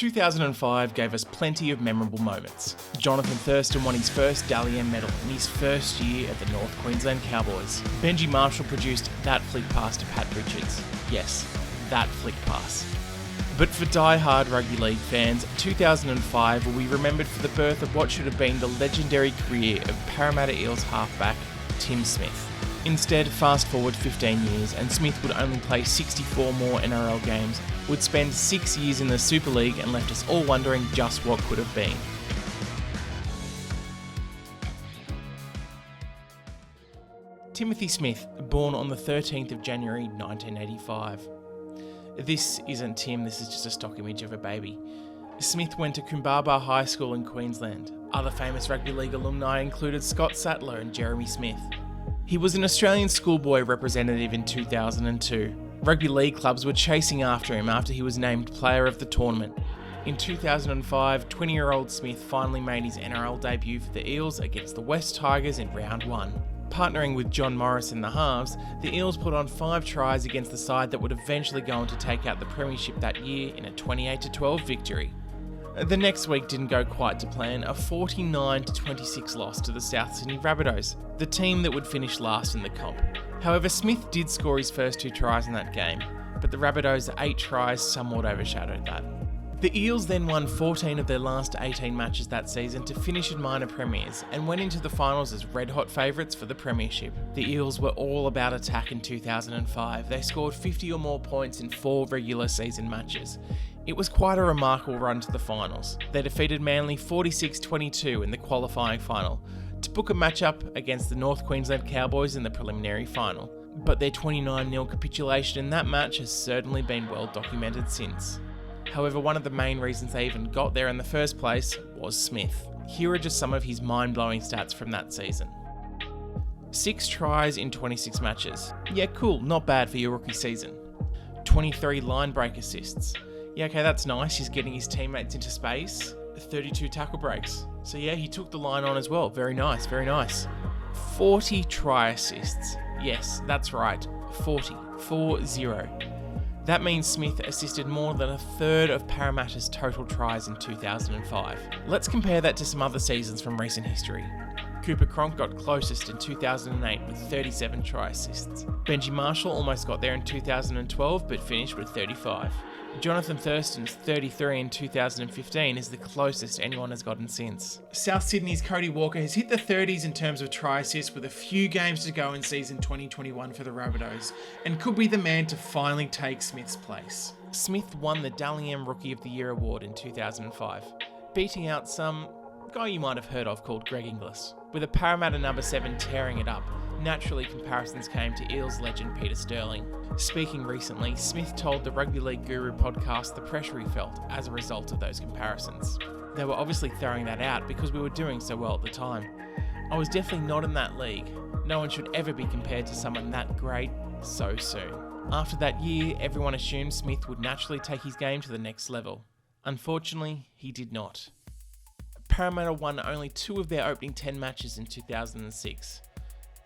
2005 gave us plenty of memorable moments. Jonathan Thurston won his first Dally M medal in his first year at the North Queensland Cowboys. Benji Marshall produced that flick pass to Pat Richards. Yes, that flick pass. But for die-hard rugby league fans, 2005 will be remembered for the birth of what should have been the legendary career of Parramatta Eels halfback Tim Smith. Instead, fast forward 15 years and Smith would only play 64 more NRL games, would spend 6 years in the Super League and left us all wondering just what could have been. Timothy Smith, born on the 13th of January 1985. This isn't Tim, this is just a stock image of a baby. Smith went to Kumbaba High School in Queensland. Other famous rugby league alumni included Scott Sattler and Jeremy Smith. He was an Australian schoolboy representative in 2002. Rugby league clubs were chasing after him after he was named player of the tournament. In 2005, 20-year-old Smith finally made his NRL debut for the Eels against the West Tigers in round 1. Partnering with John Morris in the halves, the Eels put on 5 tries against the side that would eventually go on to take out the premiership that year in a 28-12 victory. The next week didn't go quite to plan, a 49-26 loss to the South Sydney Rabbitohs, the team that would finish last in the comp. However, Smith did score his first 2 tries in that game, but the Rabbitohs' 8 tries somewhat overshadowed that. The Eels then won 14 of their last 18 matches that season to finish in minor premiers and went into the finals as red-hot favourites for the premiership. The Eels were all about attack in 2005. They scored 50 or more points in 4 regular season matches. It was quite a remarkable run to the finals. They defeated Manly 46-22 in the qualifying final to book a matchup against the North Queensland Cowboys in the preliminary final. But their 29-0 capitulation in that match has certainly been well documented since. However, one of the main reasons they even got there in the first place was Smith. Here are just some of his mind-blowing stats from that season. 6 tries in 26 matches. Yeah, cool, not bad for your rookie season. 23 line break assists. Yeah, okay, that's nice, he's getting his teammates into space. 32 tackle breaks. So yeah, he took the line on as well. Very nice, very nice. 40 try assists. Yes, that's right, 40. 4-0. That means Smith assisted more than a third of Parramatta's total tries in 2005. Let's compare that to some other seasons from recent history. Cooper Cronk got closest in 2008 with 37 try assists. Benji Marshall almost got there in 2012 but finished with 35. Jonathan Thurston's 33 in 2015 is the closest anyone has gotten since. South Sydney's Cody Walker has hit the 30s in terms of try assists with a few games to go in season 2021 for the Rabbitohs, and could be the man to finally take Smith's place. Smith won the Dally M Rookie of the Year award in 2005, beating out some guy you might have heard of called Greg Inglis. With a Parramatta number 7 tearing it up, naturally comparisons came to Eels legend Peter Sterling. Speaking recently, Smith told the Rugby League Guru podcast the pressure he felt as a result of those comparisons. They were obviously throwing that out because we were doing so well at the time. I was definitely not in that league. No one should ever be compared to someone that great so soon. After that year, everyone assumed Smith would naturally take his game to the next level. Unfortunately, he did not. Parramatta won only 2 of their opening 10 matches in 2006.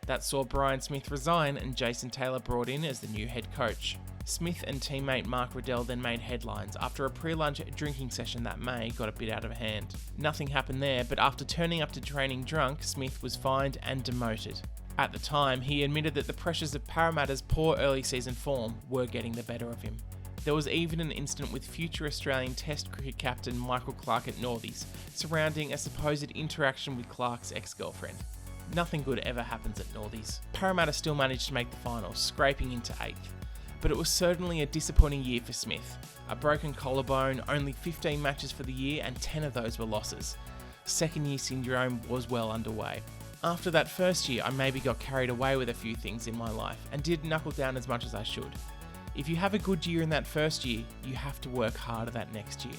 That saw Brian Smith resign and Jason Taylor brought in as the new head coach. Smith and teammate Mark Riddell then made headlines after a pre-lunch drinking session that May got a bit out of hand. Nothing happened there, but after turning up to training drunk, Smith was fined and demoted. At the time, he admitted that the pressures of Parramatta's poor early season form were getting the better of him. There was even an incident with future Australian Test cricket captain Michael Clarke at Northies, surrounding a supposed interaction with Clarke's ex-girlfriend. Nothing good ever happens at Northies. Parramatta still managed to make the finals, scraping into 8th. But it was certainly a disappointing year for Smith. A broken collarbone, only 15 matches for the year and 10 of those were losses. Second year syndrome was well underway. After that first year, I maybe got carried away with a few things in my life and did knuckle down as much as I should. If you have a good year in that first year, you have to work harder that next year.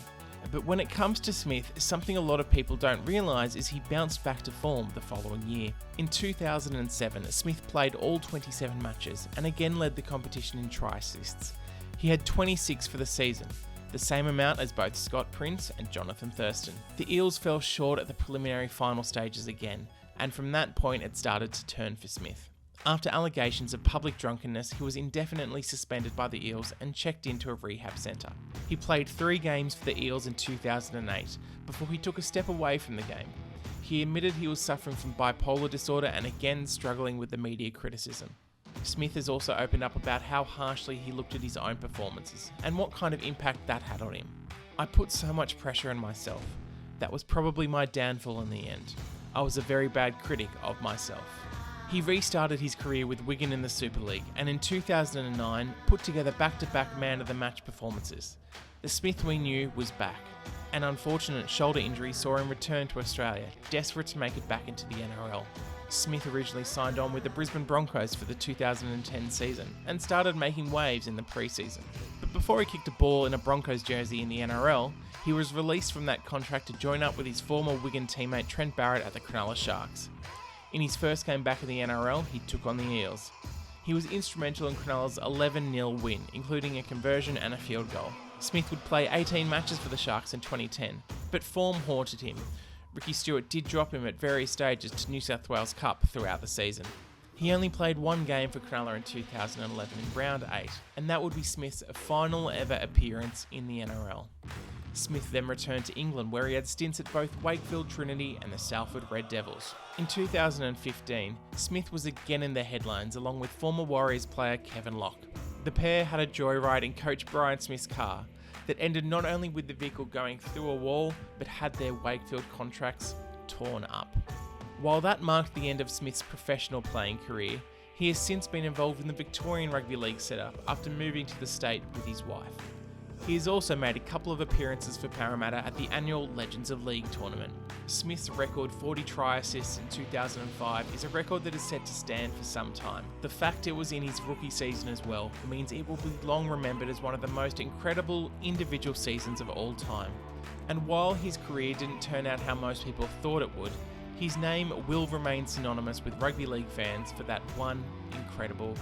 But when it comes to Smith, something a lot of people don't realise is he bounced back to form the following year. In 2007, Smith played all 27 matches and again led the competition in try assists. He had 26 for the season, the same amount as both Scott Prince and Jonathan Thurston. The Eels fell short at the preliminary final stages again, and from that point it started to turn for Smith. After allegations of public drunkenness, he was indefinitely suspended by the Eels and checked into a rehab centre. He played 3 games for the Eels in 2008 before he took a step away from the game. He admitted he was suffering from bipolar disorder and again struggling with the media criticism. Smith has also opened up about how harshly he looked at his own performances and what kind of impact that had on him. "I put so much pressure on myself. That was probably my downfall in the end. I was a very bad critic of myself." He restarted his career with Wigan in the Super League and in 2009 put together back-to-back Man of the Match performances. The Smith we knew was back. An unfortunate shoulder injury saw him return to Australia, desperate to make it back into the NRL. Smith originally signed on with the Brisbane Broncos for the 2010 season and started making waves in the pre-season. But before he kicked a ball in a Broncos jersey in the NRL, he was released from that contract to join up with his former Wigan teammate Trent Barrett at the Cronulla Sharks. In his first game back in the NRL, he took on the Eels. He was instrumental in Cronulla's 11-0 win, including a conversion and a field goal. Smith would play 18 matches for the Sharks in 2010, but form haunted him. Ricky Stuart did drop him at various stages to New South Wales Cup throughout the season. He only played 1 game for Cronulla in 2011 in round 8, and that would be Smith's final ever appearance in the NRL. Smith then returned to England, where he had stints at both Wakefield Trinity and the Salford Red Devils. In 2015, Smith was again in the headlines along with former Warriors player Kevin Locke. The pair had a joyride in coach Brian Smith's car that ended not only with the vehicle going through a wall, but had their Wakefield contracts torn up. While that marked the end of Smith's professional playing career, he has since been involved in the Victorian Rugby League setup after moving to the state with his wife. He has also made a couple of appearances for Parramatta at the annual Legends of League tournament. Smith's record 40 try assists in 2005 is a record that is set to stand for some time. The fact it was in his rookie season as well means it will be long remembered as one of the most incredible individual seasons of all time. And while his career didn't turn out how most people thought it would, his name will remain synonymous with rugby league fans for that one incredible